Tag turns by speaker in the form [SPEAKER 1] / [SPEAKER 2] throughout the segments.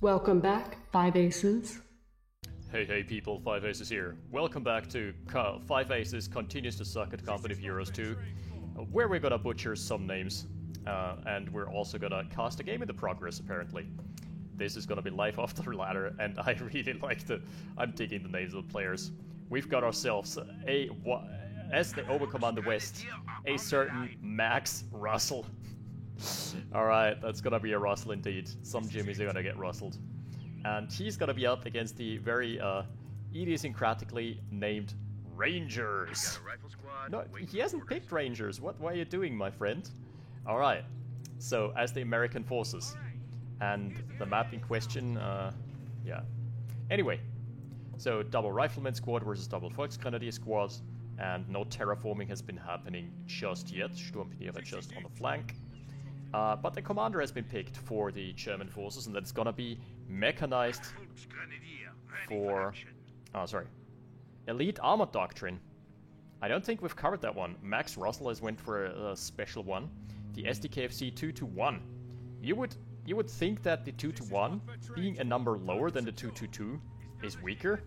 [SPEAKER 1] Welcome back, Five Aces.
[SPEAKER 2] Hey people, Five Aces here. Welcome back to Five Aces Continues to Suck at Company of Heroes 2, where we're gonna butcher some names, and we're also gonna cast a game into progress, apparently. This is gonna be Life After Ladder, and I really like I'm digging the names of the players. We've got ourselves as the Overcommander West, a certain Max Russell. Alright, that's gonna be a Russell indeed. Some Jimmies are gonna get rustled. And he's gonna be up against the very idiosyncratically named Rangers. No, he hasn't picked Rangers. What are you doing, my friend? Alright, so as the American forces. And the map in question, yeah. Anyway, so double Rifleman squad versus double Volksgrenadier squad. And no terraforming has been happening just yet. Sturmpioniere just on the flank. But the commander has been picked for the German forces, and that's gonna be mechanized for... Oh, sorry. Elite Armored Doctrine. I don't think we've covered that one. Max Russell has went for a special one. The SDKFC 2-1. You would think that the 2-1, being a number lower than the 2-2, is weaker.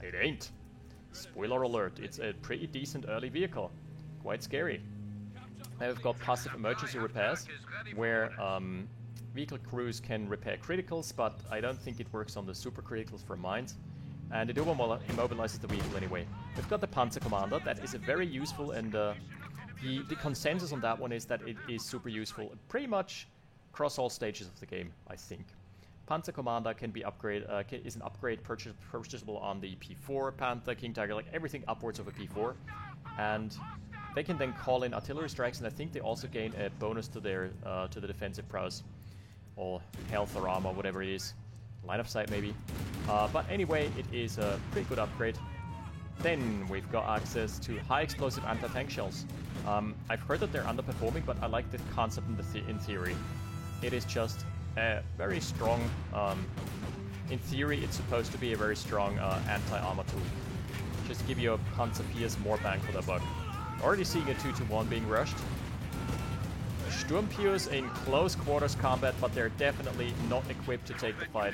[SPEAKER 2] It ain't. Spoiler alert, it's a pretty decent early vehicle. Quite scary. I've got passive emergency repairs, where vehicle crews can repair criticals, but I don't think it works on the super criticals for mines. And it immobilizes the vehicle anyway. We've got the Panzer Commander, that is a very useful, and the consensus on that one is that it is super useful pretty much across all stages of the game, I think. Panzer Commander can be is an upgrade purchasable on the P4, Panther, King Tiger, like everything upwards of a P4. And they can then call in artillery strikes, and I think they also gain a bonus to their to the defensive prowess, or health or armor, whatever it is. Line of sight maybe. But anyway, it is a pretty good upgrade. Then we've got access to high explosive anti-tank shells. I've heard that they're underperforming, but I like the concept in theory. It is just a very strong, in theory it's supposed to be a very strong anti-armor tool. Just to give your Panzer more bang for their buck. Already seeing a 2-1 being rushed. Sturmpios in close quarters combat, but they're definitely not equipped to take the fight.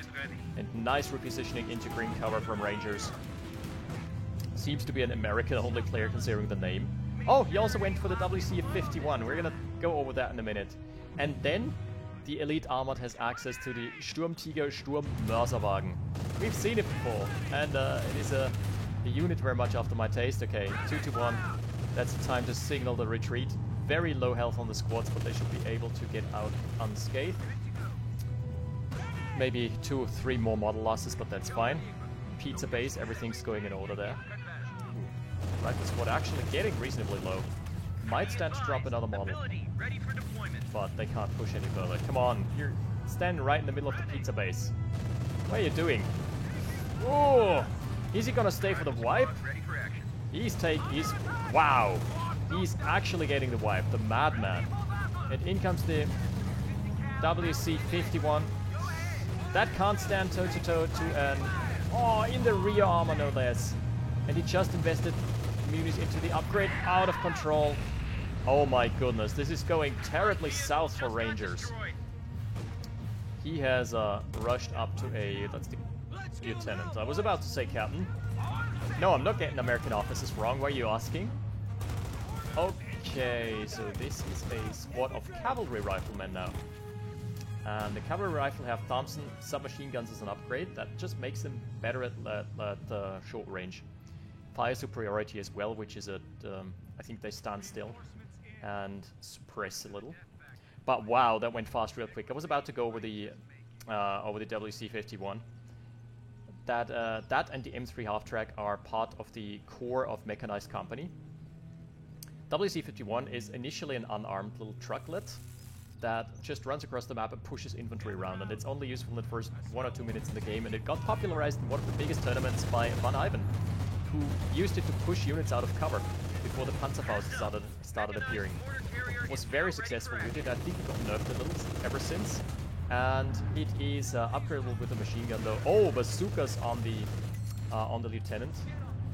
[SPEAKER 2] And nice repositioning into green cover from Rangers. Seems to be an American-only player considering the name. Oh, he also went for the WC-51. We're gonna go over that in a minute. And then the Elite Armored has access to the Sturmtiger Sturmmörserwagen. We've seen it before, and it is a unit very much after my taste. Okay, 2-1. That's the time to signal the retreat. Very low health on the squads, but they should be able to get out unscathed. Maybe 2 or 3 more model losses, but that's fine. Pizza base, everything's going in order there. Rifle squad actually getting reasonably low. Might stand to drop another model, but they can't push any further. Come on, you're standing right in the middle of the pizza base. What are you doing? Oh, is he gonna stay for the wipe? Wow, he's actually getting the wipe, the madman. And in comes the WC-51. That can't stand toe-to-toe to an... Oh, in the rear armor no less. And he just invested munis into the upgrade, out of control. Oh my goodness, this is going terribly south for Rangers. He has rushed up to a... that's the lieutenant. I was about to say captain. No, I'm not getting American officers wrong. Why are you asking? Okay, so this is a squad of cavalry riflemen now. And the cavalry rifle have Thompson submachine guns as an upgrade. That just makes them better at short range. Fire superiority as well, which is I think they stand still and suppress a little. But wow, that went fast real quick. I was about to go over the WC-51. That and the M3 half-track are part of the core of Mechanized Company. WC-51 is initially an unarmed little trucklet that just runs across the map and pushes infantry around, and it's only useful in the first 1 or 2 minutes in the game, and it got popularized in one of the biggest tournaments by Van Ivan, who used it to push units out of cover before the Panzerfaust started appearing. It was very successful with it. I think it got nerfed a little ever since. And it is upgradable with a machine gun though. Oh, bazookas on the lieutenant.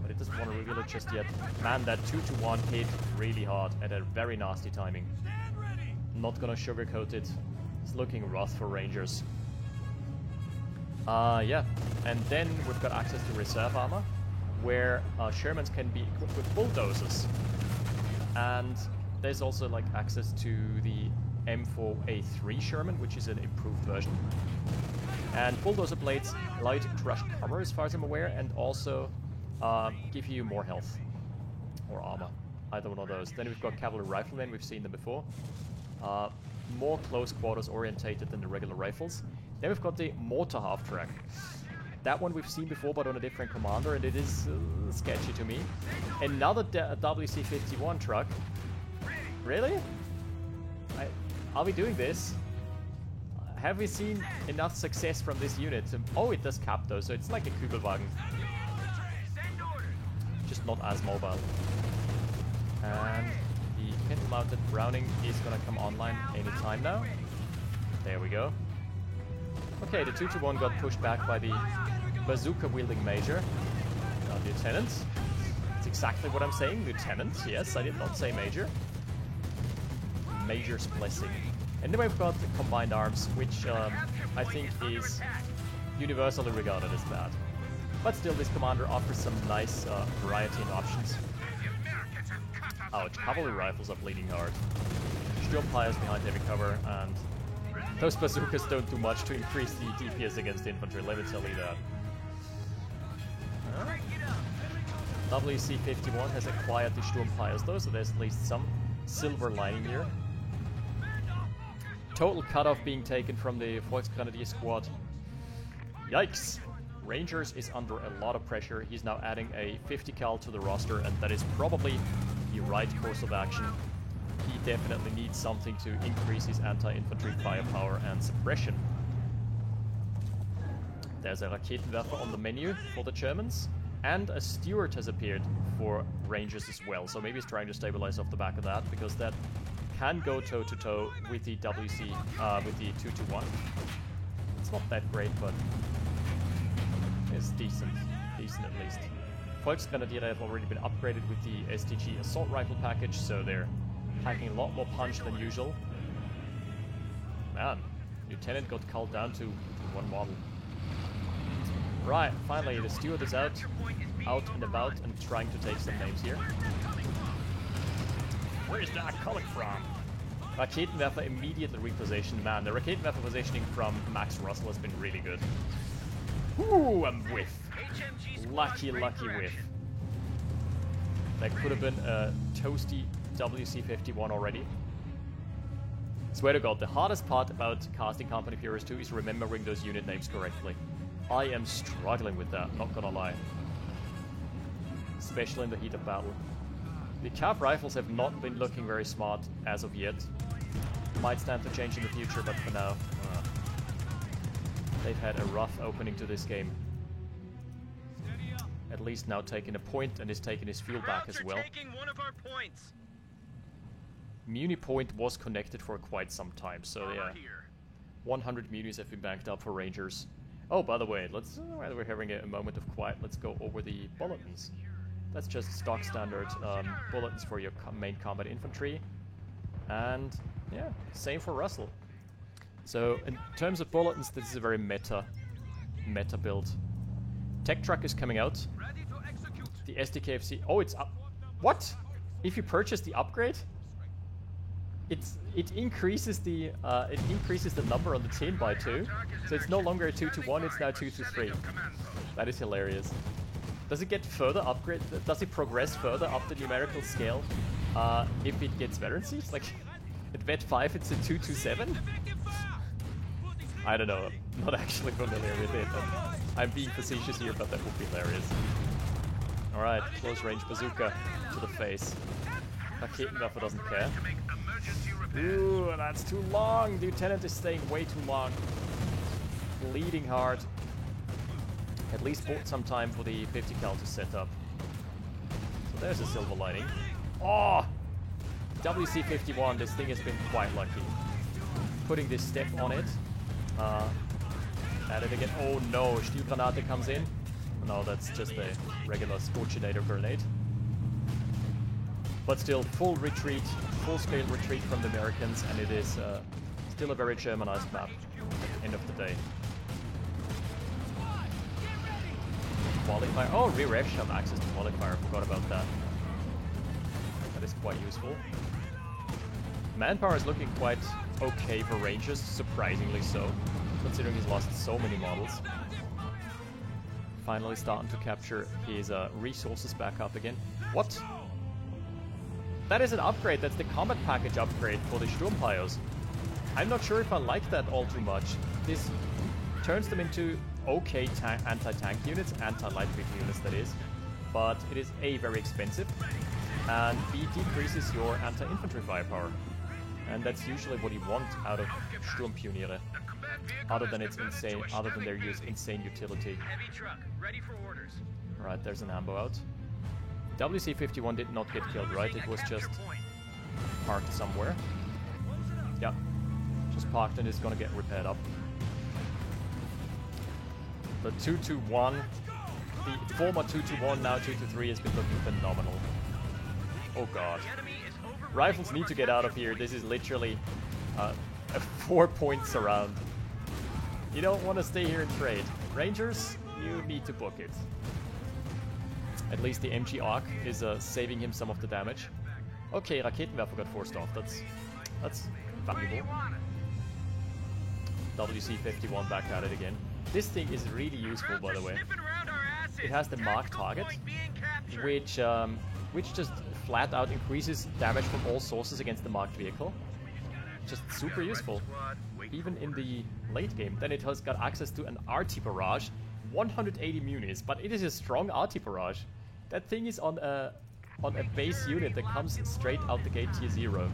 [SPEAKER 2] But it doesn't want to reveal it just yet. Man, that 2-1 hit really hard at a very nasty timing. Not gonna sugarcoat it. It's looking rough for Rangers. Yeah, and then we've got access to reserve armor, where Shermans can be equipped with bulldozers. And there's also like access to the M4A3 Sherman, which is an improved version. And bulldozer blades allow you to crush cover, as far as I'm aware, and also give you more health or armor. Either one of those. Then we've got cavalry riflemen. We've seen them before. More close quarters orientated than the regular rifles. Then we've got the mortar half track. That one we've seen before, but on a different commander, and it is sketchy to me. Another WC-51 truck. Really? Are we doing this? Have we seen enough success from this unit? Oh, it does cap though, so it's like a Kübelwagen. Just not as mobile. And the pintle-mounted Browning is gonna come online anytime now. There we go. Okay, the 2-1 got pushed back by the bazooka-wielding Major. Lieutenant. That's exactly what I'm saying, Lieutenant. Yes, I did not say Major. Major's blessing. And then we've got the combined arms, which I think is universally regarded as bad. But still, this commander offers some nice variety and options. Ouch, cavalry rifles are bleeding hard. Sturmfires behind heavy cover, and those bazookas don't do much to increase the DPS against infantry, let me tell you that. WC-51 has acquired the Sturmfires though, so there's at least some silver lining here. Total cutoff being taken from the Volksgrenadier squad. Yikes! Rangers is under a lot of pressure. He's now adding a 50 cal to the roster, and that is probably the right course of action. He definitely needs something to increase his anti-infantry firepower and suppression. There's a Raketenwerfer on the menu for the Germans, and a Steward has appeared for Rangers as well. So maybe he's trying to stabilize off the back of that, because that can go toe-to-toe with the WC, with the 2-1. It's not that great, but it's decent. Decent at least. Volksgrenadier have already been upgraded with the STG assault rifle package, so they're packing a lot more punch than usual. Man, Lieutenant got culled down to one model. Right, finally the Steward is out and about and trying to take some names here. Where is that coming from? Raketenwerfer immediately repositioned. Man, the Raketenwerfer positioning from Max Russell has been really good. Ooh, a whiff. Lucky whiff. That could have been a toasty WC-51 already. Swear to God, the hardest part about casting Company of Heroes 2 is remembering those unit names correctly. I am struggling with that, not gonna lie. Especially in the heat of battle. The Cav rifles have not been looking very smart as of yet. Might stand to change in the future, but for now, they've had a rough opening to this game. At least now taking a point and is taking his fuel back as well. Muni point was connected for quite some time, so yeah. 100 munis have been banked up for Rangers. Oh, by the way, while we're having a moment of quiet, let's go over the bulletins. That's just stock standard bulletins for your main combat infantry. And yeah, same for Russell. So in terms of bulletins, this is a very meta build. Tech Truck is coming out. The SDKFC, oh, it's up. What? If you purchase the upgrade, it increases the number on the tin by 2. So it's no longer a 2-1, it's now 2-3. That is hilarious. Does it get further upgrade? Does it progress further up the numerical scale if it gets veterancy? Like at Vet 5 it's a 2-7? I don't know. I'm not actually familiar with it. I'm being facetious here, but that would be hilarious. Alright, close range bazooka to the face. Raketenwerfer doesn't care. Ooh, that's too long! Lieutenant is staying way too long. Bleeding hard. At least bought some time for the 50 cal to set up. So there's a silver lining. Oh! WC-51, this thing has been quite lucky. Putting this step on it. At it again. Oh no, Stielgranate comes in. No, that's just a regular Scorchinator grenade. But still, full retreat, full-scale retreat from the Americans, and it is still a very Germanized map at the end of the day. Qualifier. Oh, rear F shove access to Qualifier. I forgot about that. That is quite useful. Manpower is looking quite okay for Rangers, surprisingly so, considering he's lost so many models. Finally starting to capture his resources back up again. What? That is an upgrade. That's the combat package upgrade for the Sturmpyos. I'm not sure if I like that all too much. This turns them into okay anti-tank units, anti-light vehicle units that is, but it is A, very expensive, and B, decreases your anti-infantry firepower. And that's usually what you want out of Sturmpioniere, other than its insane, other than their insane utility. Right, there's an ambo out. WC-51 did not get killed, right? It was just parked somewhere. Yeah, just parked and is gonna get repaired up. The 2-2-1, the former 2-2-1, now 2-2-3 has been looking phenomenal. Oh god. Rifles need to get out of here. This is literally a 4-point surround. You don't want to stay here and trade. Rangers, you need to book it. At least the MG Arc is saving him some of the damage. Okay, Raketenwerfer got forced off. That's valuable. WC-51 back at it again. This thing is really useful, by the way. It has the mark target, which just flat out increases damage from all sources against the marked vehicle. Just super useful, even in the late game. Then it has got access to an RT barrage, 180 munis, but it is a strong RT barrage. That thing is on a base unit that comes straight out the gate tier 0.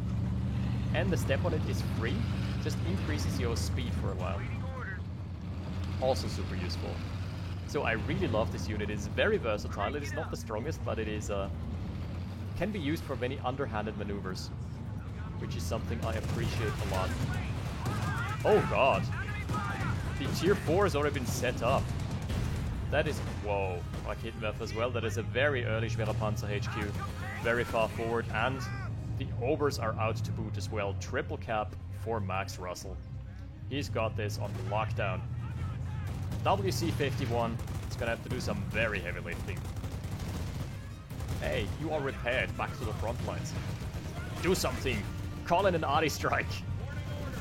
[SPEAKER 2] And the step on it is free, just increases your speed for a while. Also super useful. So I really love this unit. It's very versatile. It is not the strongest, but it is can be used for many underhanded maneuvers, which is something I appreciate a lot. Oh god, the tier 4 has already been set up. That is, whoa, Raketenwerfer as well. That is a very early Schwerpanzer HQ, very far forward, and the Obers are out to boot as well. Triple cap for Max Russell. He's got this on lockdown. WC-51 is gonna have to do some very heavy lifting. Hey, you are repaired. Back to the front lines. Do something. Call in an arty strike.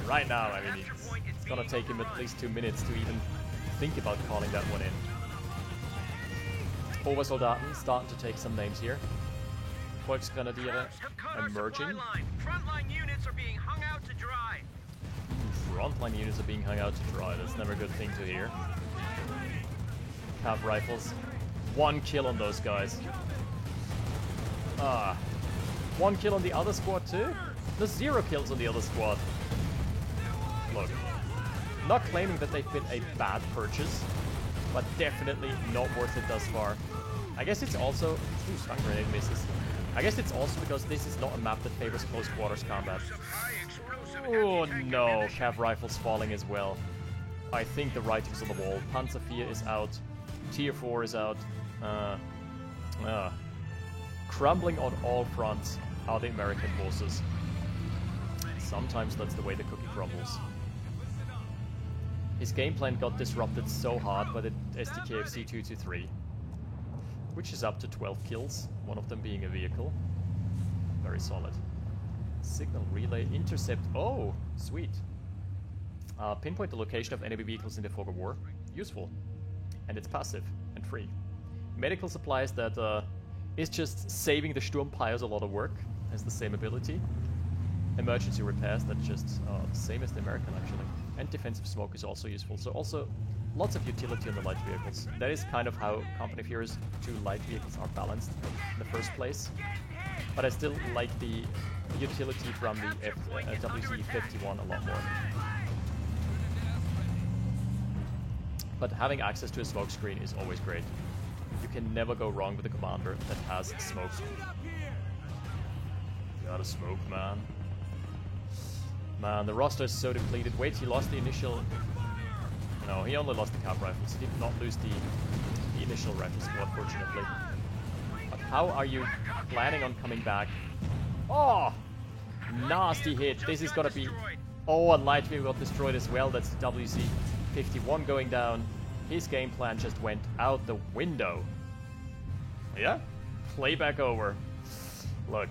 [SPEAKER 2] Right now, I mean, it's gonna take him at least 2 minutes to even think about calling that one in. Obersoldaten starting to take some names here. Volksgrenadiere emerging.
[SPEAKER 3] Frontline units are being hung out to dry.
[SPEAKER 2] Frontline units are being hung out to dry. That's never a good thing to hear. Cav rifles. 1 kill on those guys. 1 kill on the other squad too? There's 0 kills on the other squad. Look, not claiming that they've been a bad purchase, but definitely not worth it thus far. I guess it's also... Ooh, stun grenade misses. I guess it's also because this is not a map that favors close quarters combat. Oh no, Cav rifles falling as well. I think the writing's on the wall. Panzer IV is out. Tier 4 is out. Crumbling on all fronts are the American forces. Sometimes that's the way the cookie crumbles. His game plan got disrupted so hard by the STKFC 223, which is up to 12 kills, one of them being a vehicle. Very solid. Signal relay, intercept. Oh, sweet. Pinpoint the location of enemy vehicles in the fog of war. Useful. And it's passive and free. Medical supplies, that is just saving the Sturmpyos a lot of work. Has the same ability. Emergency repairs, that's just the same as the American actually. And defensive smoke is also useful. So also lots of utility on the light vehicles. That is kind of how Company of Heroes 2 light vehicles are balanced in the first place. But I still like the utility from the WC-51 a lot more. But having access to a smoke screen is always great. You can never go wrong with a commander that has smoke. Gotta smoke, man. Man, the roster is so depleted. Wait, he lost the initial... No, he only lost the cap rifles. He did not lose the initial rifle squad, fortunately. But how are you planning on coming back? Oh! Nasty hit. This is gonna be... Oh, and light vehicle got destroyed as well. That's the WC-51 going down. His game plan just went out the window. Yeah? Playback over. Look.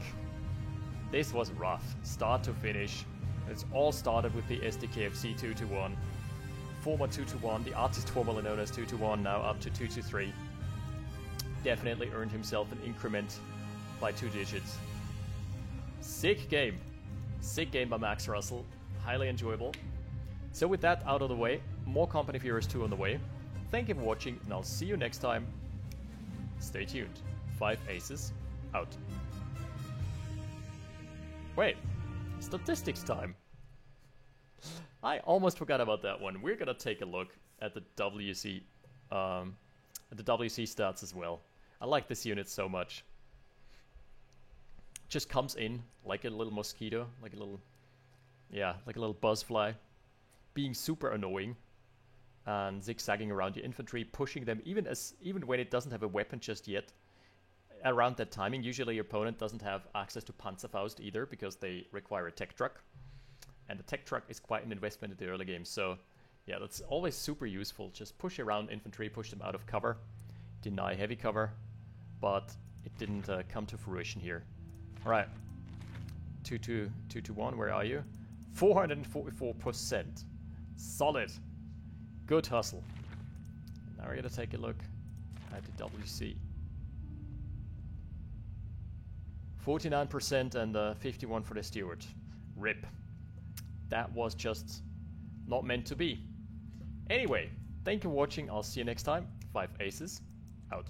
[SPEAKER 2] This was rough. Start to finish. It's all started with the SDKFC 2-1. Former 2-1. The artist formerly known as 2-1, now up to 2-3. Definitely earned himself an increment by 2 digits. Sick game. Sick game by Max Russell. Highly enjoyable. So with that out of the way, more Company of Heroes 2 on the way. Thank you for watching, and I'll see you next time. Stay tuned. 5 Aces, out. Wait, statistics time. I almost forgot about that one. We're gonna take a look at the WC stats as well. I like this unit so much. Just comes in like a little mosquito, like a little buzzfly, being super annoying and zigzagging around your infantry, pushing them even when it doesn't have a weapon just yet. Around that timing, usually your opponent doesn't have access to Panzerfaust either because they require a tech truck, and the tech truck is quite an investment in the early game. So yeah, that's always super useful. Just push around infantry, push them out of cover, deny heavy cover, but it didn't come to fruition here. All right, 2-1. Where are you? 444%. Solid. Good hustle. Now we're gonna take a look at the WC. 49% and 51 for the Steward. RIP. That was just not meant to be. Anyway, thank you for watching. I'll see you next time. 5 Aces, out.